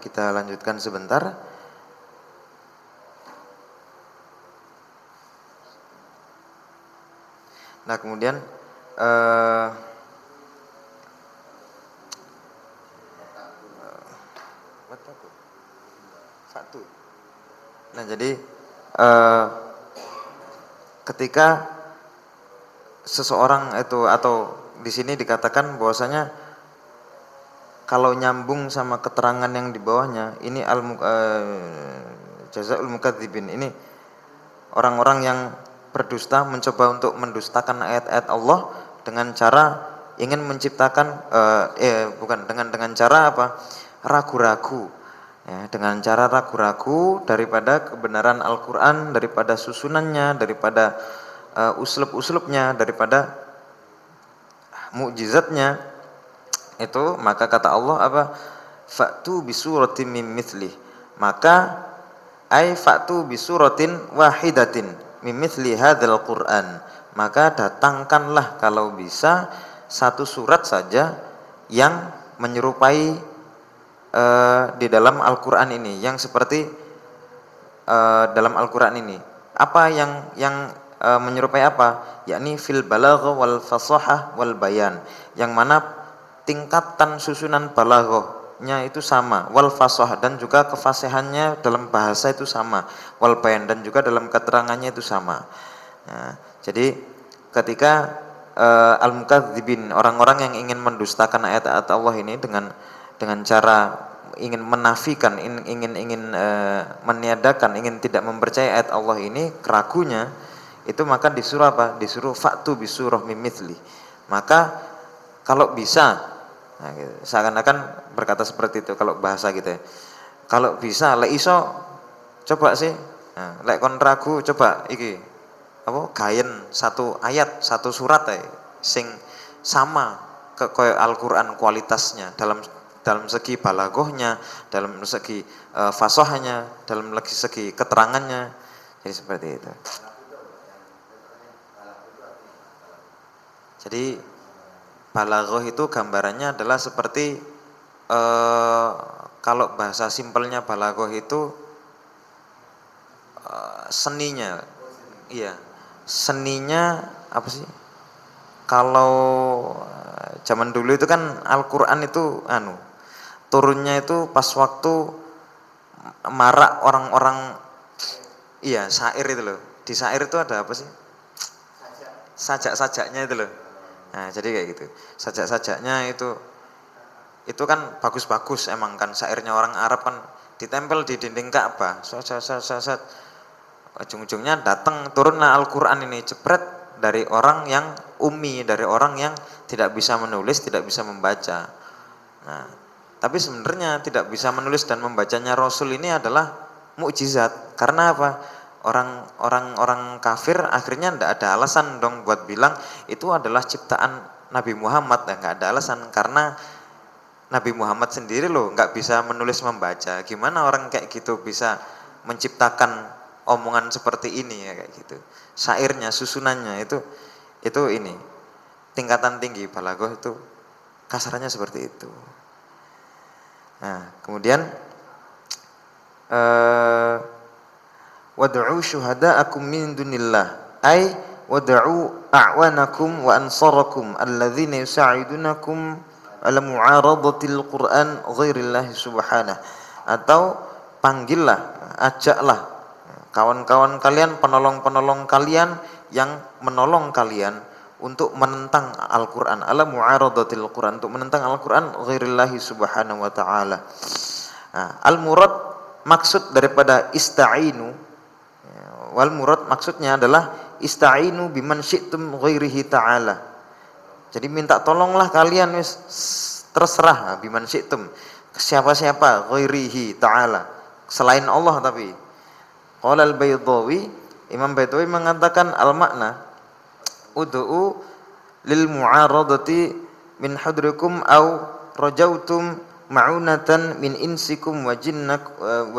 kita lanjutkan sebentar. Nah, kemudian nah jadi ketika seseorang itu, atau di sini dikatakan bahwasanya kalau nyambung sama keterangan yang di bawahnya, ini jazaul mukadzibin, ini orang-orang yang berdusta, mencoba untuk mendustakan ayat-ayat Allah dengan cara ingin menciptakan dengan cara apa? Ragu-ragu. Ya, dengan cara ragu-ragu daripada kebenaran Al-Qur'an, daripada susunannya, daripada uslub-uslubnya, daripada mukjizatnya. Itu maka kata Allah apa? Fa'tu bisuratin mim mithlih. Maka fa'tu bisuratin wahidatin mim mithli hadzal Qur'an. Maka datangkanlah kalau bisa satu surat saja yang menyerupai di dalam Al-Qur'an ini, yang seperti dalam Al-Qur'an ini. Apa yang menyerupai apa? Yakni fil balaghah wal fasahah wal bayan. Yang mana tingkatan susunan balaghahnya itu sama, wal fasahah, dan juga kefasihannya dalam bahasa itu sama, wal bayan, dan juga dalam keterangannya itu sama. Nah, jadi ketika al-mukadzibin, orang-orang yang ingin mendustakan ayat-ayat Allah ini dengan cara ingin menafikan, ingin meniadakan, ingin tidak mempercayai ayat Allah ini, keragunya itu, maka disuruh apa? Disuruh fa'tu bisurah mim mithli. Maka kalau bisa, nah, gitu, seakan-akan berkata seperti itu kalau bahasa gitu ya. Kalau bisa, lek iso coba sih. Nah, lek kon ragu coba iki apa gayen satu ayat, satu surat sing sama koyo Al-Qur'an kualitasnya dalam segi balaghahnya, dalam segi fasahahnya, dalam segi keterangannya. Jadi seperti itu. Jadi balaghah itu gambarannya adalah seperti kalau bahasa simpelnya balaghah itu seninya, iya, seninya apa sih? Kalau zaman dulu itu kan Al-Qur'an itu turunnya itu pas waktu marak orang-orang, iya, syair itu loh. Di syair itu ada apa sih? Sajak-sajaknya itu loh. Nah, jadi kayak gitu. Sajak-sajaknya itu kan bagus-bagus emang kan, syairnya orang Arab kan ditempel di dinding Ka'bah. Ujung-ujungnya turunlah Al-Qur'an ini jebret dari orang yang ummi, dari orang yang tidak bisa menulis, tidak bisa membaca. Nah, tapi sebenarnya tidak bisa menulis dan membacanya Rasul ini adalah mukjizat. Karena apa? Orang kafir akhirnya tidak ada alasan dong buat bilang itu adalah ciptaan Nabi Muhammad. Nggak ada alasan karena Nabi Muhammad sendiri loh nggak bisa menulis membaca. Gimana orang kayak gitu bisa menciptakan omongan seperti ini ya kayak gitu. Syairnya, susunannya itu ini tingkatan tinggi balaghah itu kasarannya seperti itu. Nah, kemudian wad'u syuhada'akum min dunillah ay wad'u a'wanakum wa ansarakum alladzina yusa'idunakum ala mu'aradatil Qur'an ghairillahi subhanahu, atau panggillah, ajaklah kawan-kawan kalian, penolong-penolong kalian yang menolong kalian untuk menentang Al-Qur'an, ala mu'aradatil Qur'an, untuk menentang Al-Qur'an ghairillahi subhanahu wa ta'ala. Nah, al-murad maksud daripada ista'inu, wal murad maksudnya adalah ista'inu biman syi'tum ghairihi ta'ala. Jadi minta tolonglah kalian, wis terserah biman syi'tum, siapa-siapa, ghairihi ta'ala, selain Allah. Tapi qala al-Baydhawi, Imam Baydhawi mengatakan al-makna ud'u lil mu'aradati min hadrikum au rajautum ma'unatan min insikum wa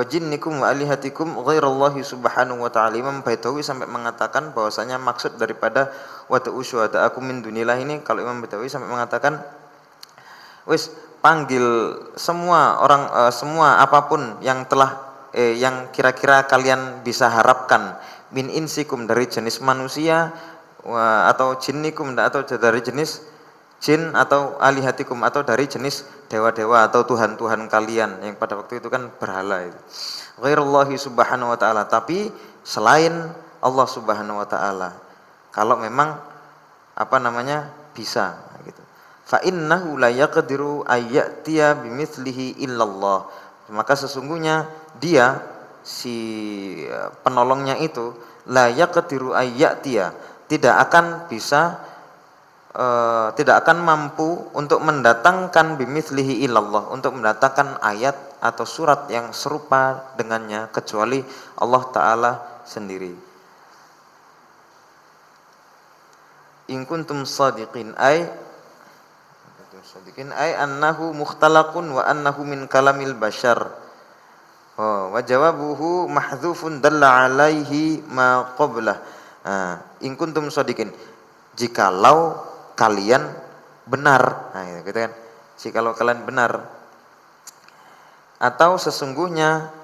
jinnikum wa alihatikum ghairallahi subhanahu wa ta'ala. Imam Baydhawi sampai mengatakan bahwasanya maksud daripada wad'u syuhada'akum min dunillah ini, kalau Imam Baydhawi sampai mengatakan wis panggil semua orang, semua apapun yang telah yang kira-kira kalian bisa harapkan, min insikum dari jenis manusia, atau jinnikum atau dari jenis jin, atau alihatikum atau dari jenis dewa-dewa atau tuhan-tuhan kalian yang pada waktu itu kan berhala itu. Ghairallahi subhanahu wa ta'ala, tapi selain Allah subhanahu wa ta'ala, kalau memang bisa gitu. Fa innahu la yaqdiru ayyatiya bimithlihi illallah, maka sesungguhnya dia si penolongnya itu la yaqdiru ayyatiya, tidak akan bisa tidak akan mampu untuk mendatangkan bimithlihi ilallah, untuk mendatangkan ayat atau surat yang serupa dengannya kecuali Allah Ta'ala sendiri. In kuntum sadiqin ay annahu mukhtalaqun wa annahu min kalamil bashar. Wa jawabuhu mahdhufun dalla alaihi ma qablah. In kuntum sadiqin, jikalau kalian benar, nah gitu kan, jikalau kalian benar, atau sesungguhnya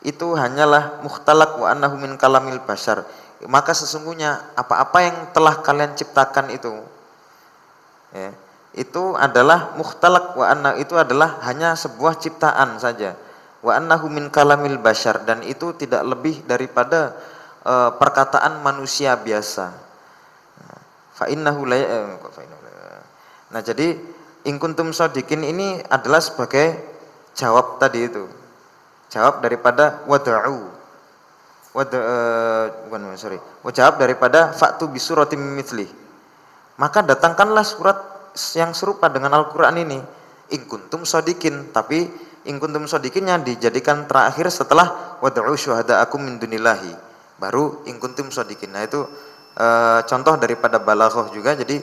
itu hanyalah mukhtalaq wa annahu min kalamil bashar, maka sesungguhnya apa-apa yang telah kalian ciptakan itu ya, itu adalah mukhtalaq wa anna, itu adalah hanya sebuah ciptaan saja, wa annahu min kalamil bashar, dan itu tidak lebih daripada perkataan manusia biasa. Nah, jadi in kuntum shadiqin ini adalah sebagai jawab tadi itu. Jawab daripada jawab daripada fa'tu bisuratim mithli. Maka datangkanlah surat yang serupa dengan Al-Qur'an ini. In kuntum shadiqin, tapi in kuntum shadiqinnya dijadikan terakhir setelah wad'u syuhada'akum min dunillahi. Baru in kuntum shadiqin. Nah, itu contoh daripada balaghah juga. Jadi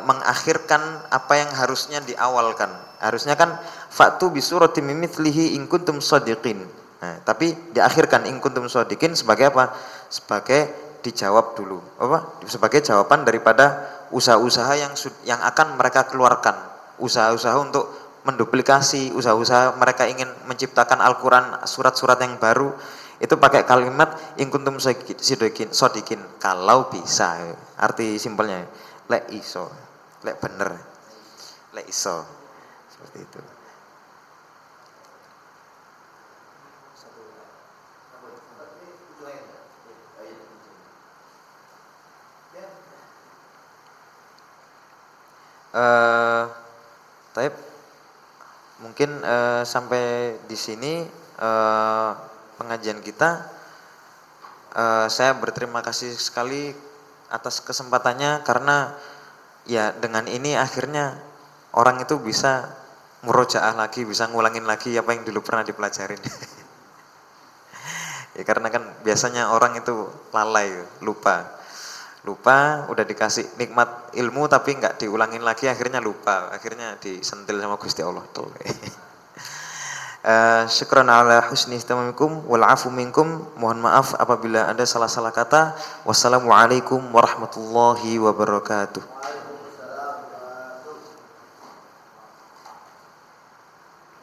mengakhirkan apa yang harusnya diawalkan. Harusnya kan fa'tu bisuratim mimithlihi in kuntum shadiqin. Nah, tapi diakhirkan in kuntum shadiqin sebagai apa? Sebagai dijawab dulu. Sebagai jawaban daripada usaha-usaha yang akan mereka keluarkan. Usaha-usaha untuk menduplikasi, usaha-usaha mereka ingin menciptakan Al-Qur'an, surat-surat yang baru. Itu pakai kalimat in kuntum shadiqin, kalau bisa. Arti simpelnya lek iso, lek bener, lek iso, seperti itu. Taib, mungkin sampai di sini pengajian kita. Saya berterima kasih sekali atas kesempatannya, karena ya dengan ini akhirnya orang itu bisa murojaah lagi, bisa ngulangin lagi apa yang dulu pernah dipelajarin. Ya karena kan biasanya orang itu lalai, lupa udah dikasih nikmat ilmu tapi nggak diulangin lagi, akhirnya lupa, akhirnya disentil sama Gusti Allah. Syukran ala husni istimamikum wal afu minkum. Mohon maaf apabila ada salah-salah kata. Wassalamualaikum warahmatullahi wabarakatuh.